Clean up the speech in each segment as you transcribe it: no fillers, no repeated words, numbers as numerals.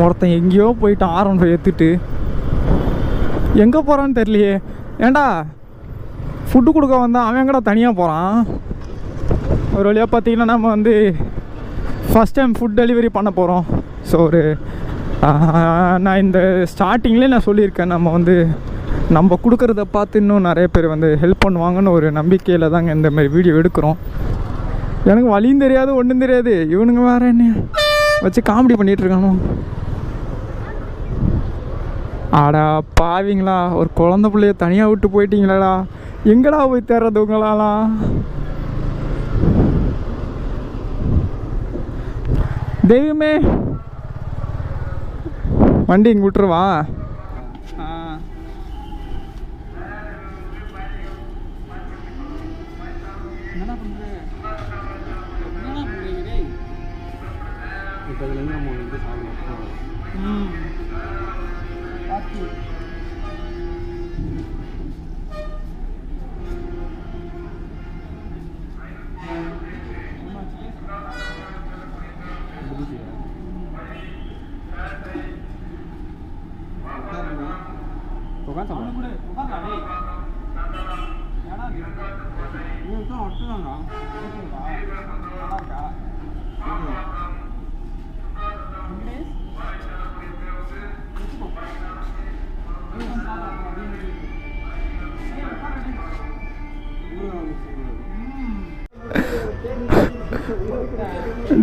ஒருத்தன் எங்கேயோ போயிட்டு R15 ஏற்றிட்டு எங்கே போகிறான்னு தெரியலையே. ஏண்டா ஃபுட்டு கொடுக்க வந்தால் அவன் எங்கடா தனியாக போகிறான். ஒரு வழியாக பார்த்தீங்கன்னா நம்ம வந்து ஃபஸ்ட் டைம் ஃபுட் டெலிவரி பண்ண போகிறோம். ஸோ ஒரு நான் இந்த ஸ்டார்டிங்லேயே நான் சொல்லியிருக்கேன், நம்ம வந்து நம்ம கொடுக்குறத பார்த்து இன்னும் நிறைய பேர் வந்து ஹெல்ப் பண்ணுவாங்கன்னு ஒரு நம்பிக்கையில் தாங்க இந்த மாதிரி வீடியோ எடுக்கிறோம். எனக்கு வழியும் தெரியாது ஒன்றும் தெரியாது, இவனுங்க வேறு என்ன வச்சு காமெடி பண்ணிகிட்ருக்கானோ. ஆடா பாவிங்களா, ஒரு குழந்த பிள்ளைய தனியாக விட்டு போயிட்டீங்களாடா, எங்கடா போய் தேர்றது உங்களாலாம். தெய்வமே வண்டி இங்கே விட்டுருவா.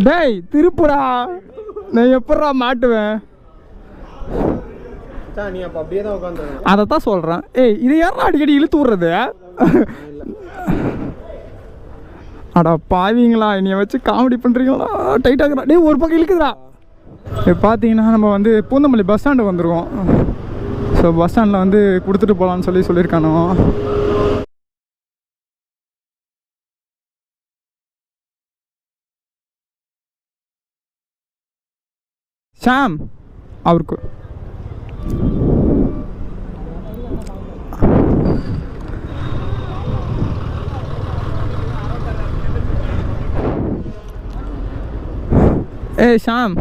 டேய் திருப்புடா, நான் எப்படா மாட்டுவேன். அதை தான் சொல்கிறேன். ஏய் இது யாரும் அடிக்கடி இழுத்து விட்றது. அடா பாவீங்களா, என்னைய வச்சு காமெடி பண்ணுறீங்களா. டைட்டாக டே ஒரு பக்கம் இழுக்குதுடா. இப்போ பார்த்தீங்கன்னா நம்ம வந்து பூந்தமல்லி பஸ் ஸ்டாண்டு வந்துடுவோம். ஸோ பஸ் ஸ்டாண்டில் வந்து கொடுத்துட்டு போகலான்னு சொல்லியிருக்கானோ. ஷாம் அவருக்கு ஏய் ஷாம்,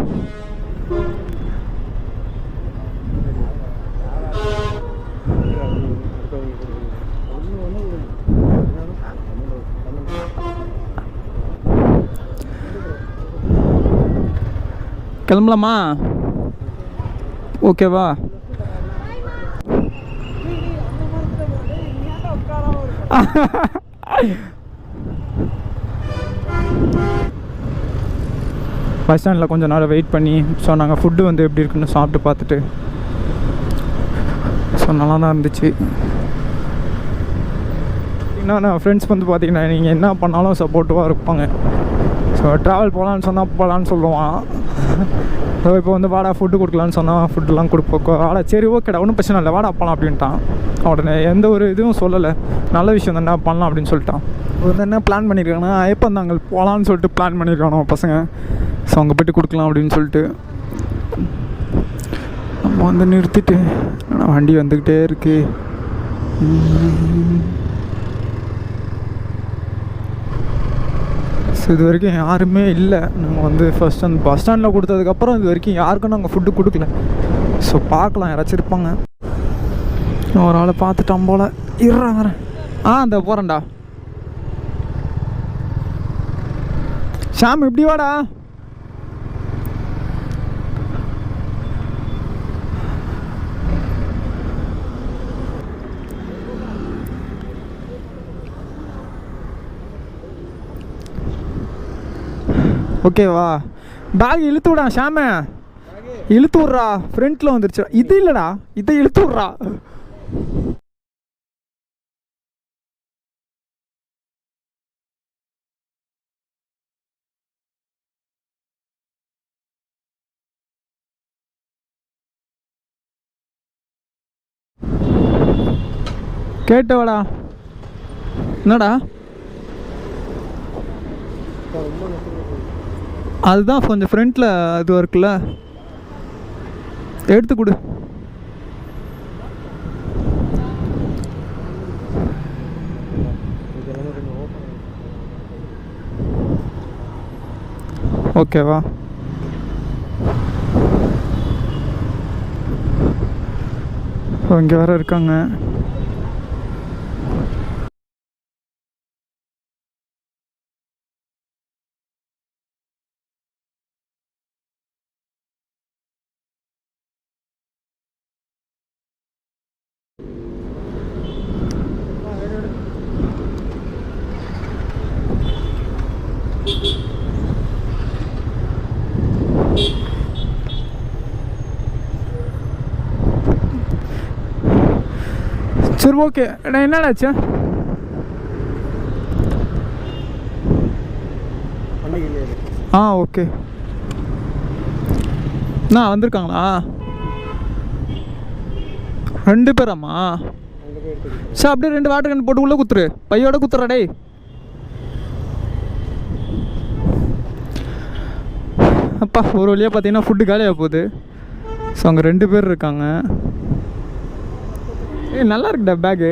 கிளம்பலாமா? ஓகேவா? பஸ் ஸ்டாண்டில் கொஞ்சம் நேரம் வெயிட் பண்ணி, ஸோ நாங்கள் ஃபுட்டு வந்து எப்படி இருக்குன்னு சாப்பிட்டு பார்த்துட்டு, ஸோ நல்லா தான் இருந்துச்சு. இன்னும் ஃப்ரெண்ட்ஸ் வந்து பார்த்திங்கன்னா நீங்கள் என்ன பண்ணாலும் சப்போர்ட்டிவாக இருப்பாங்க. ஸோ ட்ராவல் போகலான்னு சொன்னால் போகலான்னு சொல்லுவான். ஸோ இப்போ வந்து வாடா ஃபுட்டு கொடுக்கலான்னு சொன்னால் ஃபுட்டுலாம் கொடுப்போம். வாடா சரி ஓகேடா ஒன்றும் பிரச்சனை இல்லை வாடா போகலாம் அப்படின்ட்டான். உடனே எந்த ஒரு இதுவும் சொல்லலை, நல்ல விஷயம் தானே பண்ணலாம் அப்படின்னு சொல்லிட்டான். வந்து என்ன பிளான் பண்ணியிருக்காங்கன்னா ஐயப்பந்தாங்கல் போகலான்னு சொல்லிட்டு பிளான் பண்ணியிருக்கானோ பசங்க. ஸோ அங்கே போய்ட்டு கொடுக்கலாம் அப்படின்னு சொல்லிட்டு நம்ம வந்து நிறுத்திட்டு வண்டி வந்துக்கிட்டே இருக்கு. ஸோ இது வரைக்கும் யாருமே இல்லை. நாங்கள் வந்து ஃபஸ்ட் அந்த பஸ் ஸ்டாண்டில் கொடுத்ததுக்கப்புறம் இது வரைக்கும் யாருக்கும் நாங்கள் ஃபுட்டு கொடுக்கல. ஸோ பார்க்கலாம், யாராச்சும் இருப்பாங்க. ஒரு ஆளை பார்த்துட்டான் போல். வரேன். அந்த போகிறேன்டா. ஷாம் இப்படி வாடா. ஓகேவா? பேக் இழுத்து விடா ஷாம, இழுத்து விட்றா. ஃப்ரண்ட்டில் வந்துருச்சு. இது இல்லைடா, இதை இழுத்து விட்றா. கேட்டவாடா. என்னடா அதுதான் கொஞ்சம் ஃப்ரண்ட்டில் அது இருக்குல்ல, எடுத்து கொடு. ஓகேவா? இங்கே வேறு இருக்காங்க. சரி ஓகே. என்னடாச்சு? ஓகே. வந்திருக்காங்களா 2 பேராம்மா? சார் அப்படியே 2 வாட்டர் கேன் போட்டு உள்ளே குத்துரு, பையோட குத்துறா டேய். அப்பா ஒரு வழியாக பார்த்தீங்கன்னா ஃபுட்டு காலியாக போகுது. ஸோ அங்கே 2 பேர் இருக்காங்க. நல்லா இருக்குடா பேக்கு.